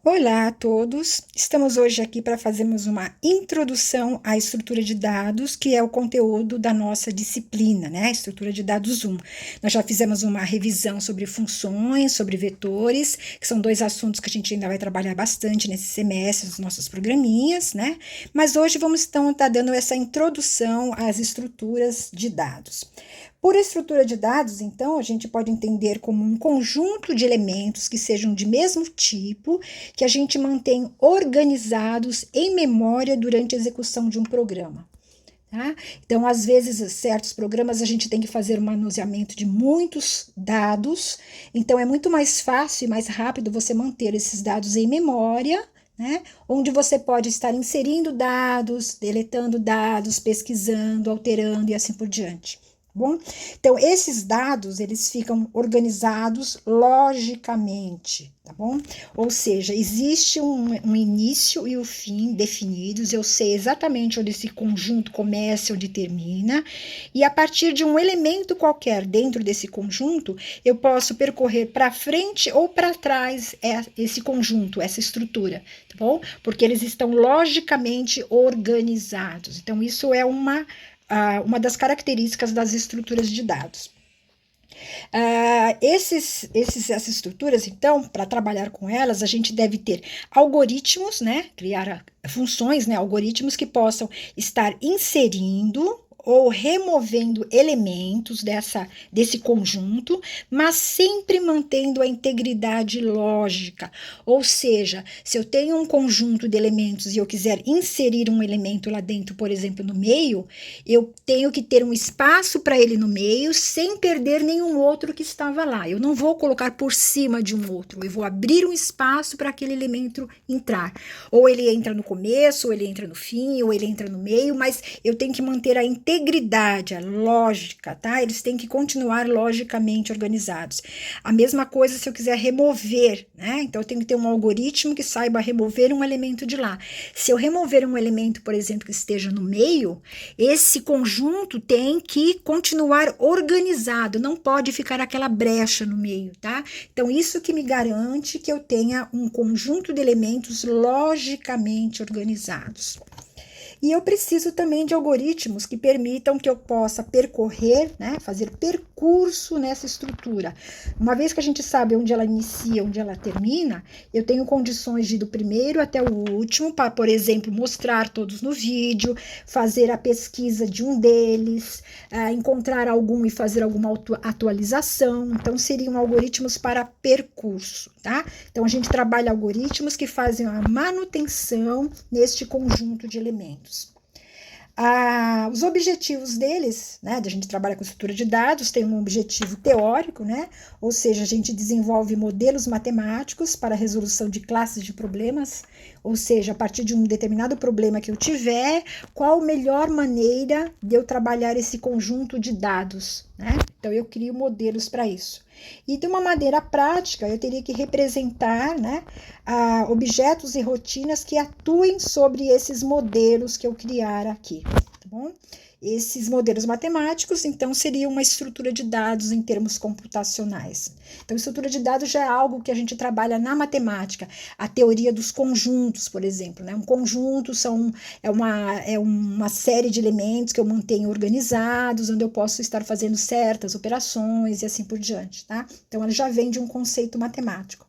Olá a todos! Estamos hoje aqui para fazermos uma introdução à estrutura de dados, que é o conteúdo da nossa disciplina, né? Estrutura de dados 1. Nós já fizemos uma revisão sobre funções, sobre vetores, que são dois assuntos que a gente ainda vai trabalhar bastante nesse semestre, nos nossos programinhas, né? Mas hoje vamos então estar dando essa introdução às estruturas de dados. Por estrutura de dados, então, a gente pode entender como um conjunto de elementos que sejam de mesmo tipo, que a gente mantém organizados em memória durante a execução de um programa. Tá? Então, às vezes, certos programas a gente tem que fazer um manuseamento de muitos dados, então é muito mais fácil e mais rápido você manter esses dados em memória, né? Onde você pode estar inserindo dados, deletando dados, pesquisando, alterando e assim por diante. Bom, então esses dados eles ficam organizados logicamente, tá bom? Ou seja, existe um início e o fim definidos, eu sei exatamente onde esse conjunto começa, onde termina, e a partir de um elemento qualquer dentro desse conjunto, eu posso percorrer para frente ou para trás esse conjunto, essa estrutura, tá bom? Porque eles estão logicamente organizados. Então, isso é uma das características das estruturas de dados. Essas estruturas, então, para trabalhar com elas, a gente deve ter algoritmos, né? Criar funções, né? Algoritmos que possam estar inserindo ou removendo elementos desse conjunto, mas sempre mantendo a integridade lógica. Ou seja, se eu tenho um conjunto de elementos e eu quiser inserir um elemento lá dentro, por exemplo, no meio, eu tenho que ter um espaço para ele no meio, sem perder nenhum outro que estava lá. Eu não vou colocar por cima de um outro, eu vou abrir um espaço para aquele elemento entrar. Ou ele entra no começo, ou ele entra no fim, ou ele entra no meio, mas eu tenho que manter a integridade, a lógica, tá? Eles têm que continuar logicamente organizados. A mesma coisa se eu quiser remover, né? Então eu tenho que ter um algoritmo que saiba remover um elemento de lá. Se eu remover um elemento, por exemplo, que esteja no meio, esse conjunto tem que continuar organizado, não pode ficar aquela brecha no meio, tá? Então isso que me garante que eu tenha um conjunto de elementos logicamente organizados. E eu preciso também de algoritmos que permitam que eu possa percorrer, né, fazer percurso nessa estrutura. Uma vez que a gente sabe onde ela inicia, onde ela termina, eu tenho condições de ir do primeiro até o último, para, por exemplo, mostrar todos no vídeo, fazer a pesquisa de um deles, encontrar algum e fazer alguma atualização. Então, seriam algoritmos para percurso, tá? Então, a gente trabalha algoritmos que fazem a manutenção neste conjunto de elementos. Os objetivos deles, né, a gente trabalha com estrutura de dados, tem um objetivo teórico, né, ou seja, a gente desenvolve modelos matemáticos para a resolução de classes de problemas, ou seja, a partir de um determinado problema que eu tiver, qual a melhor maneira de eu trabalhar esse conjunto de dados, né? Então eu crio modelos para isso. E de uma maneira prática, eu teria que representar, né, objetos e rotinas que atuem sobre esses modelos que eu criar aqui, tá bom? Esses modelos matemáticos, então, seriam uma estrutura de dados em termos computacionais. Então, estrutura de dados já é algo que a gente trabalha na matemática. A teoria dos conjuntos, por exemplo, né? Um conjunto é uma série de elementos que eu mantenho organizados, onde eu posso estar fazendo certas operações e assim por diante, tá? Então, ela já vem de um conceito matemático.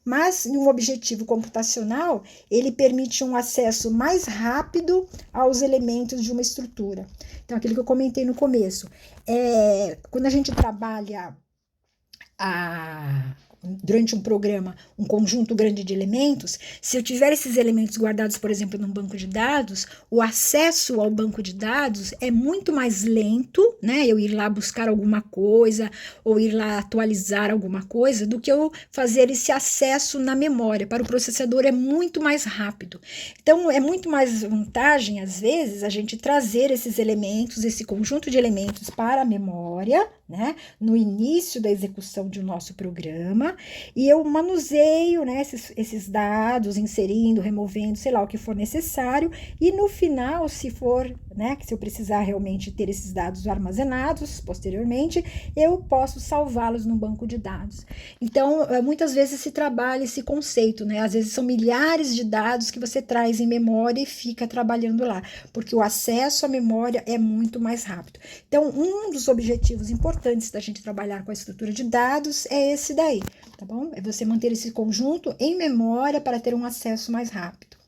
Mas, em um objetivo computacional, ele permite um acesso mais rápido aos elementos de uma estrutura. Então, aquilo que eu comentei no começo, quando a gente trabalha durante um programa, um conjunto grande de elementos, se eu tiver esses elementos guardados, por exemplo, num banco de dados, o acesso ao banco de dados é muito mais lento, né? Eu ir lá buscar alguma coisa ou ir lá atualizar alguma coisa, do que eu fazer esse acesso na memória. Para o processador é muito mais rápido. Então, é muito mais vantagem, às vezes, a gente trazer esses elementos, esse conjunto de elementos para a memória, né, no início da execução de nosso programa, e eu manuseio, né, esses dados, inserindo, removendo, sei lá, o que for necessário, e no final, se for, né, se eu precisar realmente ter esses dados armazenados posteriormente, eu posso salvá-los no banco de dados. Então, muitas vezes se trabalha esse conceito, né, às vezes são milhares de dados que você traz em memória e fica trabalhando lá, porque o acesso à memória é muito mais rápido. Então, um dos objetivos importantes da gente trabalhar com a estrutura de dados é esse daí, tá bom? É você manter esse conjunto em memória para ter um acesso mais rápido.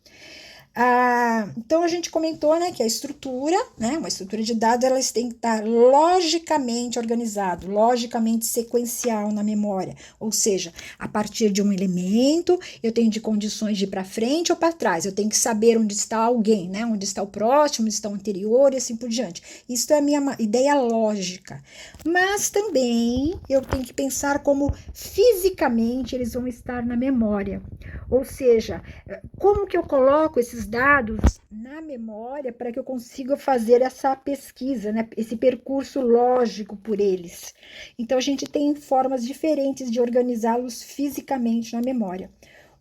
Então a gente comentou, né, que a estrutura, né, uma estrutura de dados, elas têm que estar logicamente organizado, logicamente sequencial na memória, ou seja, a partir de um elemento, eu tenho de condições de ir para frente ou para trás, eu tenho que saber onde está alguém, né, onde está o próximo, onde está o anterior e assim por diante. Isso é a minha ideia lógica, mas também eu tenho que pensar como fisicamente eles vão estar na memória, ou seja, como que eu coloco esses dados na memória para que eu consiga fazer essa pesquisa, né, esse percurso lógico por eles. Então, a gente tem formas diferentes de organizá-los fisicamente na memória.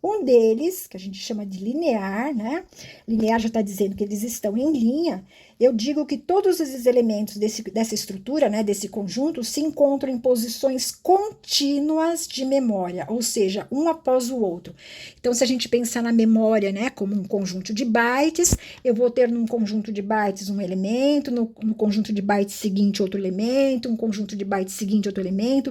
Um deles, que a gente chama de linear, né? Linear já está dizendo que eles estão em linha. Eu digo que todos esses elementos dessa estrutura, né, desse conjunto, se encontram em posições contínuas de memória, ou seja, um após o outro. Então, se a gente pensar na memória, né, como um conjunto de bytes, eu vou ter num conjunto de bytes um elemento, no conjunto de bytes seguinte outro elemento, um conjunto de bytes seguinte outro elemento.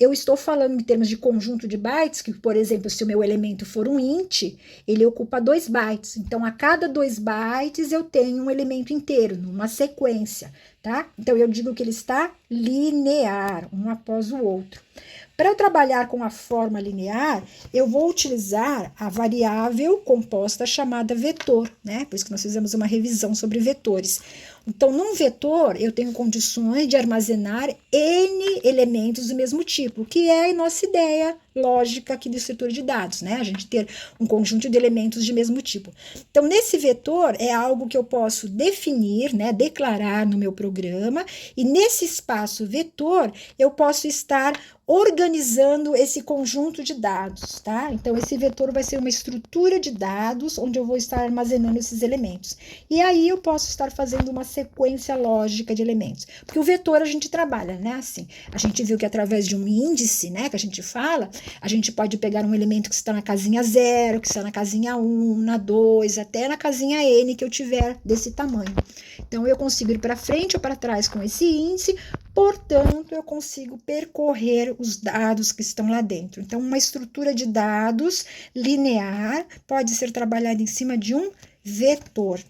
Eu estou falando em termos de conjunto de bytes, que, por exemplo, se o meu elemento for um int, ele ocupa 2 bytes. Então, a cada 2 bytes, eu tenho um elemento inteiro, numa sequência, tá? Então, eu digo que ele está linear, um após o outro. Para eu trabalhar com a forma linear, eu vou utilizar a variável composta chamada vetor, né? Por isso que nós fizemos uma revisão sobre vetores. Então, num vetor, eu tenho condições de armazenar N elementos do mesmo tipo, que é a nossa ideia lógica aqui de estrutura de dados, né? A gente ter um conjunto de elementos de mesmo tipo. Então, nesse vetor, é algo que eu posso definir, né? Declarar no meu programa, e nesse espaço vetor, eu posso estar organizando esse conjunto de dados, tá? Então, esse vetor vai ser uma estrutura de dados onde eu vou estar armazenando esses elementos. E aí eu posso estar fazendo uma sequência lógica de elementos. Porque o vetor a gente trabalha, né? Assim, a gente viu que através de um índice, né, que a gente fala, a gente pode pegar um elemento que está na casinha 0, que está na casinha 1, na 2, até na casinha N que eu tiver desse tamanho. Então, eu consigo ir para frente ou para trás com esse índice, portanto, eu consigo percorrer os dados que estão lá dentro. Então, uma estrutura de dados linear pode ser trabalhada em cima de um vetor.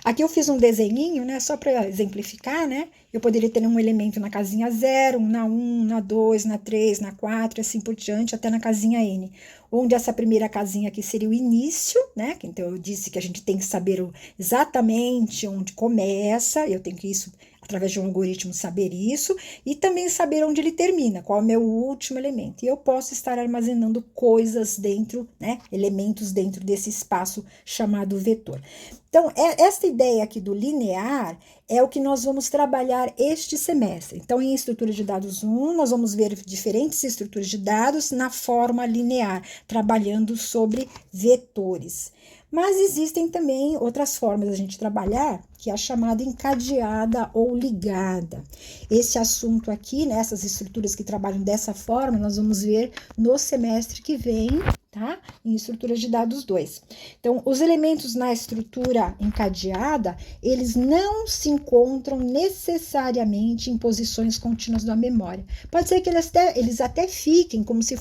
Aqui eu fiz um desenhinho, né, só para exemplificar, né? Eu poderia ter um elemento na casinha 0, na 1, na 2, na 3, na 4, assim por diante, até na casinha N. Onde essa primeira casinha aqui seria o início, né? Então, eu disse que a gente tem que saber exatamente onde começa, eu tenho que isso, através de um algoritmo, saber isso, e também saber onde ele termina, qual é o meu último elemento. E eu posso estar armazenando coisas dentro, né? Elementos dentro desse espaço chamado vetor. Então, essa ideia aqui do linear é o que nós vamos trabalhar este semestre. Então, em estrutura de dados 1, nós vamos ver diferentes estruturas de dados na forma linear, trabalhando sobre vetores. Mas existem também outras formas de a gente trabalhar, que é a chamada encadeada ou ligada. Esse assunto aqui, né, essas estruturas que trabalham dessa forma, nós vamos ver no semestre que vem, tá? Em estruturas de dados 2. Então, os elementos na estrutura encadeada, eles não se encontram necessariamente em posições contínuas da memória. Pode ser que eles até fiquem como se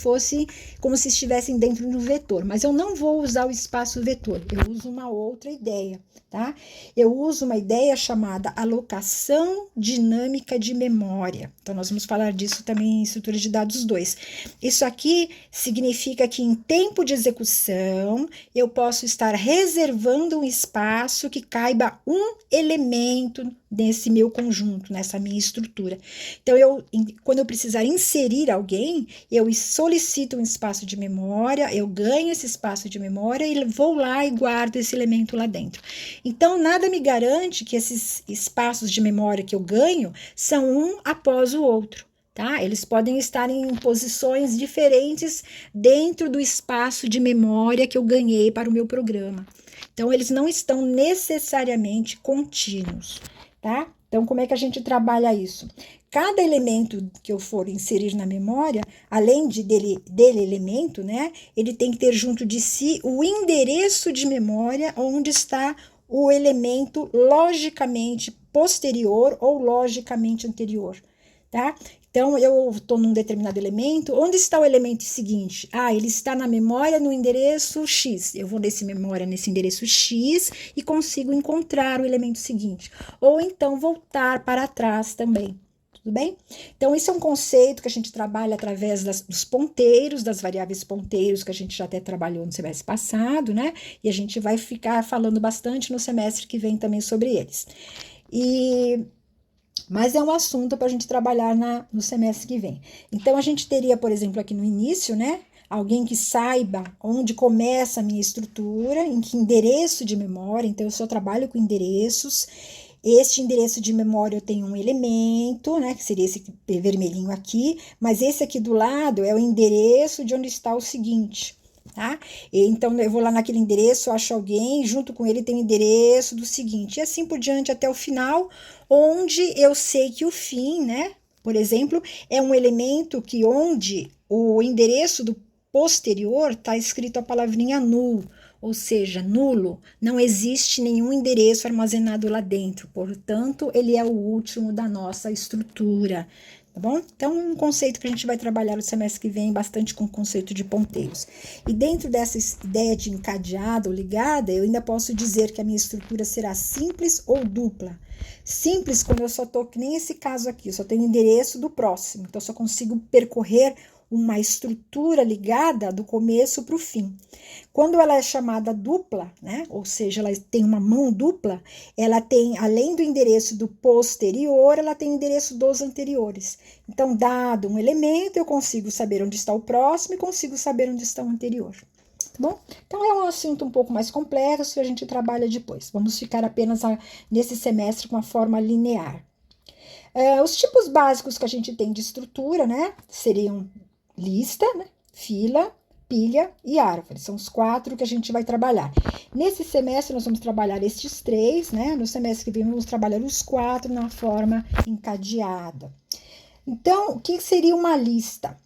estivessem dentro do vetor, mas eu não vou usar o espaço vetor, eu uso uma outra ideia, tá? Eu uso uma ideia chamada alocação dinâmica de memória. Então, nós vamos falar disso também em estrutura de dados 2. Isso aqui significa que em tempo tempo de execução, eu posso estar reservando um espaço que caiba um elemento nesse meu conjunto, nessa minha estrutura. Então, quando eu precisar inserir alguém, eu solicito um espaço de memória, eu ganho esse espaço de memória e vou lá e guardo esse elemento lá dentro. Então, nada me garante que esses espaços de memória que eu ganho são um após o outro. Tá? Eles podem estar em posições diferentes dentro do espaço de memória que eu ganhei para o meu programa. Então, eles não estão necessariamente contínuos, tá? Então, como é que a gente trabalha isso? Cada elemento que eu for inserir na memória, além dele elemento, né? Ele tem que ter junto de si o endereço de memória onde está o elemento logicamente posterior ou logicamente anterior, tá? Então, eu estou num determinado elemento, onde está o elemento seguinte? Ele está na memória no endereço X. Eu vou nesse memória nesse endereço X e consigo encontrar o elemento seguinte. Ou então voltar para trás também. Tudo bem? Então, isso é um conceito que a gente trabalha através dos ponteiros, das variáveis ponteiros, que a gente já até trabalhou no semestre passado, né? E a gente vai ficar falando bastante no semestre que vem também sobre eles. Mas é um assunto para a gente trabalhar no semestre que vem. Então, a gente teria, por exemplo, aqui no início, né? Alguém que saiba onde começa a minha estrutura, em que endereço de memória. Então, eu só trabalho com endereços. Este endereço de memória eu tenho um elemento, né? Que seria esse vermelhinho aqui. Mas esse aqui do lado é o endereço de onde está o seguinte. Tá? Então, eu vou lá naquele endereço, acho alguém, junto com ele tem o endereço do seguinte, e assim por diante até o final, onde eu sei que o fim, né, por exemplo, é um elemento que onde o endereço do posterior está escrito a palavrinha null, ou seja, nulo, não existe nenhum endereço armazenado lá dentro, portanto, ele é o último da nossa estrutura. Tá bom? Então, um conceito que a gente vai trabalhar no semestre que vem bastante com o conceito de ponteiros. E dentro dessa ideia de encadeada ou ligada, eu ainda posso dizer que a minha estrutura será simples ou dupla. Simples, quando eu só estou, que nem esse caso aqui, eu só tenho o endereço do próximo, então eu só consigo percorrer uma estrutura ligada do começo para o fim. Quando ela é chamada dupla, né, ou seja, ela tem uma mão dupla, ela tem, além do endereço do posterior, ela tem o endereço dos anteriores. Então, dado um elemento, eu consigo saber onde está o próximo e consigo saber onde está o anterior. Tá bom? Então, é um assunto um pouco mais complexo que a gente trabalha depois. Vamos ficar apenas nesse semestre com a forma linear. Os tipos básicos que a gente tem de estrutura, né, seriam lista, né, fila, pilha e árvore. São os 4 que a gente vai trabalhar. Nesse semestre, nós vamos trabalhar estes 3, né? No semestre que vem, vamos trabalhar os 4 na forma encadeada. Então, o que seria uma lista?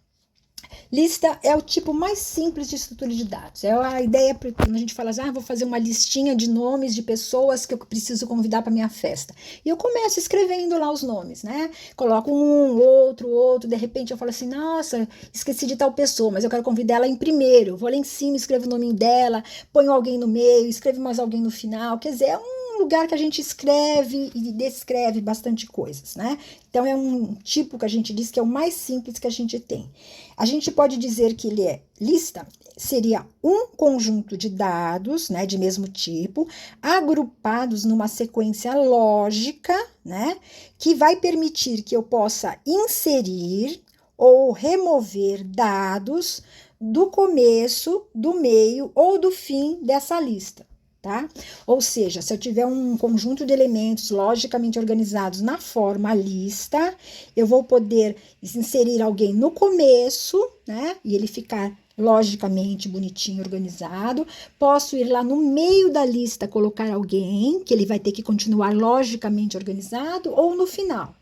Lista é o tipo mais simples de estrutura de dados. É a ideia, quando a gente fala assim, vou fazer uma listinha de nomes de pessoas que eu preciso convidar para minha festa. E eu começo escrevendo lá os nomes, né? Coloco um, outro, de repente eu falo assim, nossa, esqueci de tal pessoa, mas eu quero convidar ela em primeiro. Eu vou lá em cima, escrevo o nome dela, ponho alguém no meio, escrevo mais alguém no final. Quer dizer, é um lugar que a gente escreve e descreve bastante coisas, né? Então, é um tipo que a gente diz que é o mais simples que a gente tem. A gente pode dizer que ele é lista, seria um conjunto de dados, né, de mesmo tipo, agrupados numa sequência lógica, né, que vai permitir que eu possa inserir ou remover dados do começo, do meio ou do fim dessa lista. Tá? Ou seja, se eu tiver um conjunto de elementos logicamente organizados na forma lista, eu vou poder inserir alguém no começo, né? E ele ficar logicamente bonitinho, organizado. Posso ir lá no meio da lista, colocar alguém, que ele vai ter que continuar logicamente organizado, ou no final.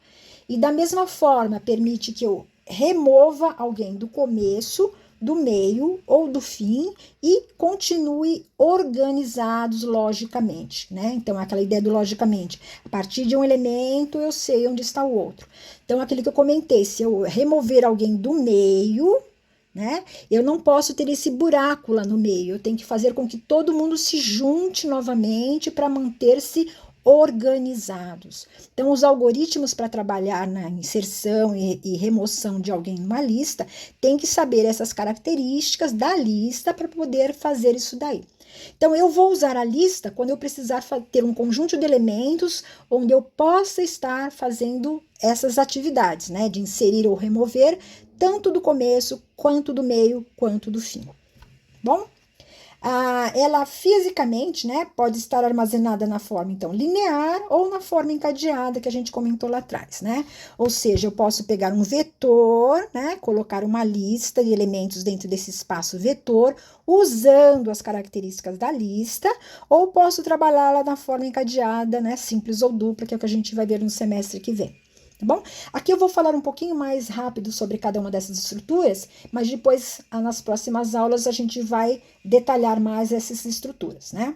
E da mesma forma, permite que eu remova alguém do começo, do meio ou do fim e continue organizados logicamente, né? Então, aquela ideia do logicamente. A partir de um elemento, eu sei onde está o outro. Então, aquilo que eu comentei, se eu remover alguém do meio, né? Eu não posso ter esse buraco lá no meio. Eu tenho que fazer com que todo mundo se junte novamente para manter-se organizados. Então, os algoritmos para trabalhar na inserção e remoção de alguém numa lista tem que saber essas características da lista para poder fazer isso daí. Então, eu vou usar a lista quando eu precisar ter um conjunto de elementos onde eu possa estar fazendo essas atividades, né? De inserir ou remover, tanto do começo, quanto do meio, quanto do fim. Bom? Ela fisicamente, né, pode estar armazenada na forma, então, linear ou na forma encadeada que a gente comentou lá atrás, né? Ou seja, eu posso pegar um vetor, né, colocar uma lista de elementos dentro desse espaço vetor, usando as características da lista, ou posso trabalhá-la na forma encadeada, né, simples ou dupla, que é o que a gente vai ver no semestre que vem. Tá bom? Aqui eu vou falar um pouquinho mais rápido sobre cada uma dessas estruturas, mas depois, nas próximas aulas, a gente vai detalhar mais essas estruturas, né?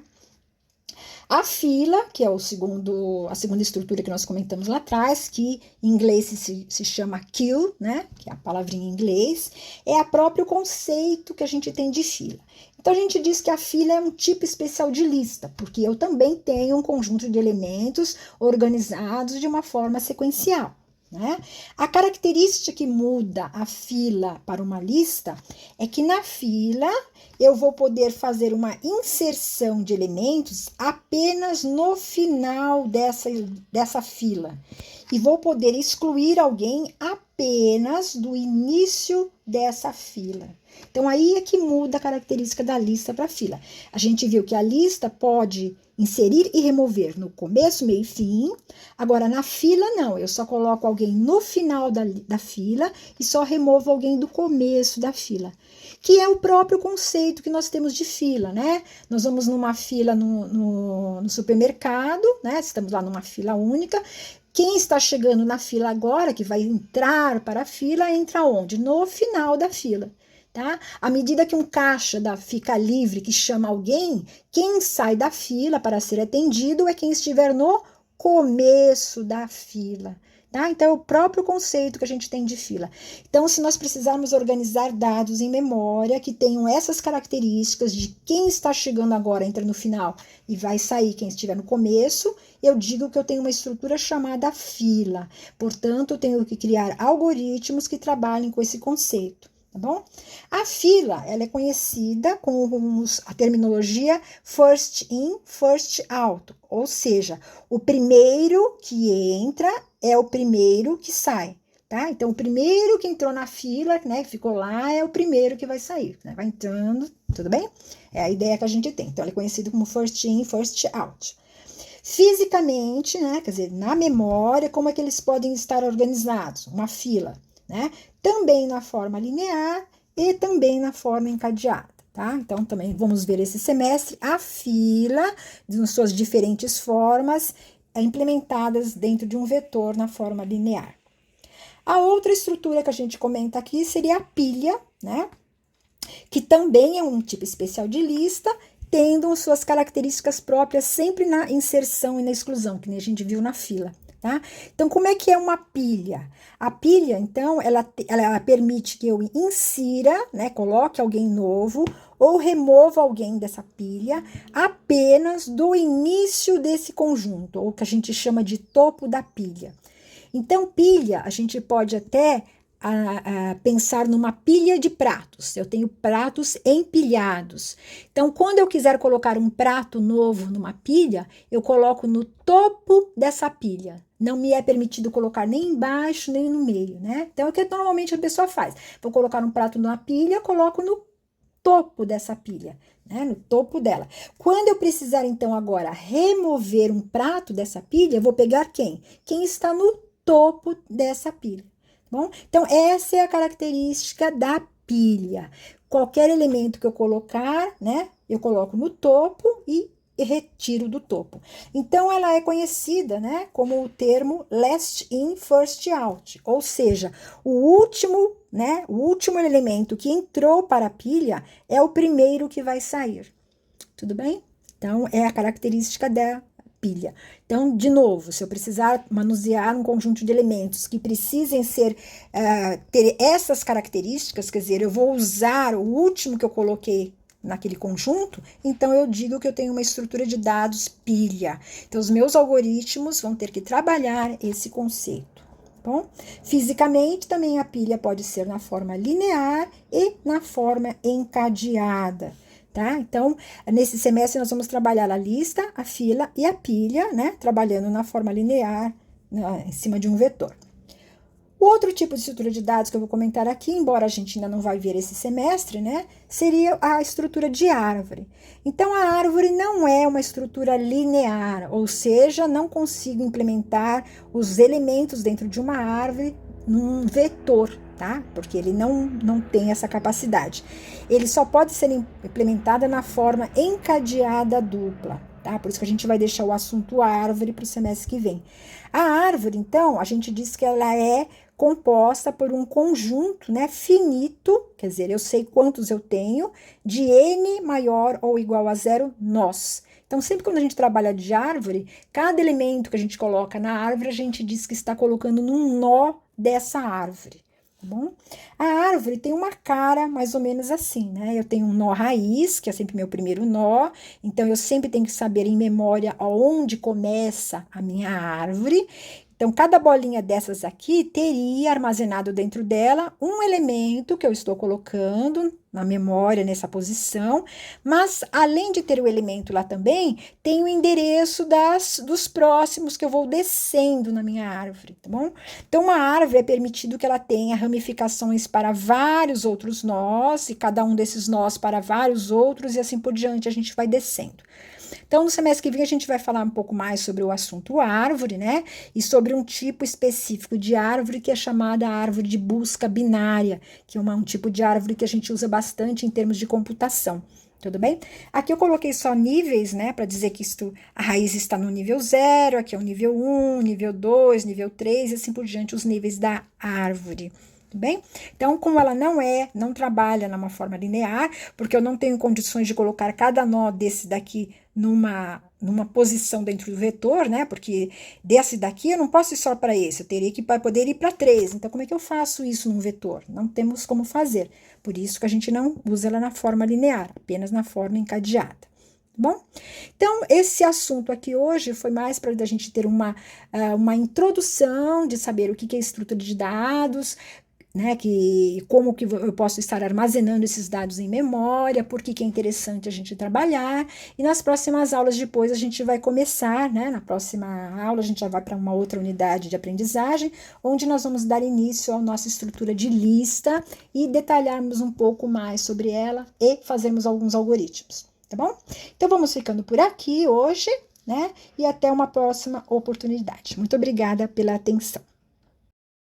A fila, que é a segunda estrutura que nós comentamos lá atrás, que em inglês se chama queue, né? Que é a palavrinha em inglês, é o próprio conceito que a gente tem de fila. Então, a gente diz que a fila é um tipo especial de lista, porque eu também tenho um conjunto de elementos organizados de uma forma sequencial, né? A característica que muda a fila para uma lista é que na fila eu vou poder fazer uma inserção de elementos apenas no final dessa fila. E vou poder excluir alguém apenas do início dessa fila. Então, aí é que muda a característica da lista para a fila. A gente viu que a lista pode inserir e remover no começo, meio e fim. Agora, na fila, não. Eu só coloco alguém no final da fila e só removo alguém do começo da fila. Que é o próprio conceito que nós temos de fila, né? Nós vamos numa fila no supermercado, né? Estamos lá numa fila única. Quem está chegando na fila agora, que vai entrar para a fila, entra onde? No final da fila. Tá? À medida que um caixa fica livre, que chama alguém, quem sai da fila para ser atendido é quem estiver no começo da fila. Tá? Então, é o próprio conceito que a gente tem de fila. Então, se nós precisarmos organizar dados em memória que tenham essas características de quem está chegando agora, entra no final e vai sair quem estiver no começo, eu digo que eu tenho uma estrutura chamada fila. Portanto, eu tenho que criar algoritmos que trabalhem com esse conceito. Tá bom? A fila, ela é conhecida com a terminologia first in, first out, ou seja, o primeiro que entra é o primeiro que sai, tá? Então, o primeiro que entrou na fila, né, ficou lá, é o primeiro que vai sair, né? Vai entrando, tudo bem? É a ideia que a gente tem. Então, ela é conhecida como first in, first out. Fisicamente, né, quer dizer, na memória, como é que eles podem estar organizados? Uma fila, né? Também na forma linear e também na forma encadeada, tá? Então, também vamos ver esse semestre a fila, nas suas diferentes formas, implementadas dentro de um vetor na forma linear. A outra estrutura que a gente comenta aqui seria a pilha, né? Que também é um tipo especial de lista, tendo suas características próprias sempre na inserção e na exclusão, que nem a gente viu na fila. Tá? Então, como é que é uma pilha? A pilha, então, ela permite que eu insira, né, coloque alguém novo ou remova alguém dessa pilha apenas do início desse conjunto, ou que a gente chama de topo da pilha. Então, pilha, a gente pode até pensar numa pilha de pratos. Eu tenho pratos empilhados. Então, quando eu quiser colocar um prato novo numa pilha, eu coloco no topo dessa pilha. Não me é permitido colocar nem embaixo, nem no meio, né? Então, é o que normalmente a pessoa faz. Vou colocar um prato numa pilha, coloco no topo dessa pilha, né? No topo dela. Quando eu precisar, então, agora remover um prato dessa pilha, eu vou pegar quem? Quem está no topo dessa pilha. Bom, então, essa é a característica da pilha. Qualquer elemento que eu colocar, né, eu coloco no topo e retiro do topo. Então, ela é conhecida, né, como o termo last in, first out, ou seja, o último elemento que entrou para a pilha é o primeiro que vai sair. Tudo bem? Então, é a característica da pilha. Então, de novo, se eu precisar manusear um conjunto de elementos que precisem ter essas características, quer dizer, eu vou usar o último que eu coloquei naquele conjunto, então eu digo que eu tenho uma estrutura de dados pilha. Então, os meus algoritmos vão ter que trabalhar esse conceito. Bom, fisicamente também a pilha pode ser na forma linear e na forma encadeada, tá? Então, nesse semestre nós vamos trabalhar a lista, a fila e a pilha, né? Trabalhando na forma linear, em cima de um vetor. O outro tipo de estrutura de dados que eu vou comentar aqui, embora a gente ainda não vai ver esse semestre, né, seria a estrutura de árvore. Então, a árvore não é uma estrutura linear, ou seja, não consigo implementar os elementos dentro de uma árvore num vetor, tá? Porque ele não tem essa capacidade. Ele só pode ser implementado na forma encadeada dupla, tá? Por isso que a gente vai deixar o assunto árvore para o semestre que vem. A árvore, então, a gente diz que ela é composta por um conjunto, né, finito, quer dizer, eu sei quantos eu tenho, de n maior ou igual a 0 nós. Então, sempre quando a gente trabalha de árvore, cada elemento que a gente coloca na árvore, a gente diz que está colocando num nó dessa árvore, tá bom? A árvore tem uma cara mais ou menos assim, né? Eu tenho um nó raiz, que é sempre meu primeiro nó, então eu sempre tenho que saber em memória aonde começa a minha árvore. Então, cada bolinha dessas aqui teria armazenado dentro dela um elemento que eu estou colocando na memória, nessa posição, mas além de ter o elemento lá também, tem o endereço dos próximos que eu vou descendo na minha árvore, tá bom? Então, uma árvore é permitido que ela tenha ramificações para vários outros nós, e cada um desses nós para vários outros, e assim por diante a gente vai descendo. Então, no semestre que vem, a gente vai falar um pouco mais sobre o assunto árvore, né? E sobre um tipo específico de árvore que é chamada árvore de busca binária, que é um tipo de árvore que a gente usa bastante em termos de computação. Tudo bem? Aqui eu coloquei só níveis, né? Para dizer que a raiz está no nível 0, aqui é o nível 1, nível 2, nível 3, e assim por diante, os níveis da árvore. Bem? Então, como ela não trabalha numa forma linear, porque eu não tenho condições de colocar cada nó desse daqui numa posição dentro do vetor, né? Porque desse daqui eu não posso ir só para esse, eu teria que poder ir para 3. Então, como é que eu faço isso num vetor? Não temos como fazer. Por isso que a gente não usa ela na forma linear, apenas na forma encadeada. Bom, então esse assunto aqui hoje foi mais para a gente ter uma introdução de saber o que é estrutura de dados, né, como que eu posso estar armazenando esses dados em memória, por que é interessante a gente trabalhar, e nas próximas aulas depois a gente vai começar, né, na próxima aula a gente já vai para uma outra unidade de aprendizagem, onde nós vamos dar início à nossa estrutura de lista e detalharmos um pouco mais sobre ela e fazermos alguns algoritmos, tá bom? Então vamos ficando por aqui hoje, né, e até uma próxima oportunidade. Muito obrigada pela atenção.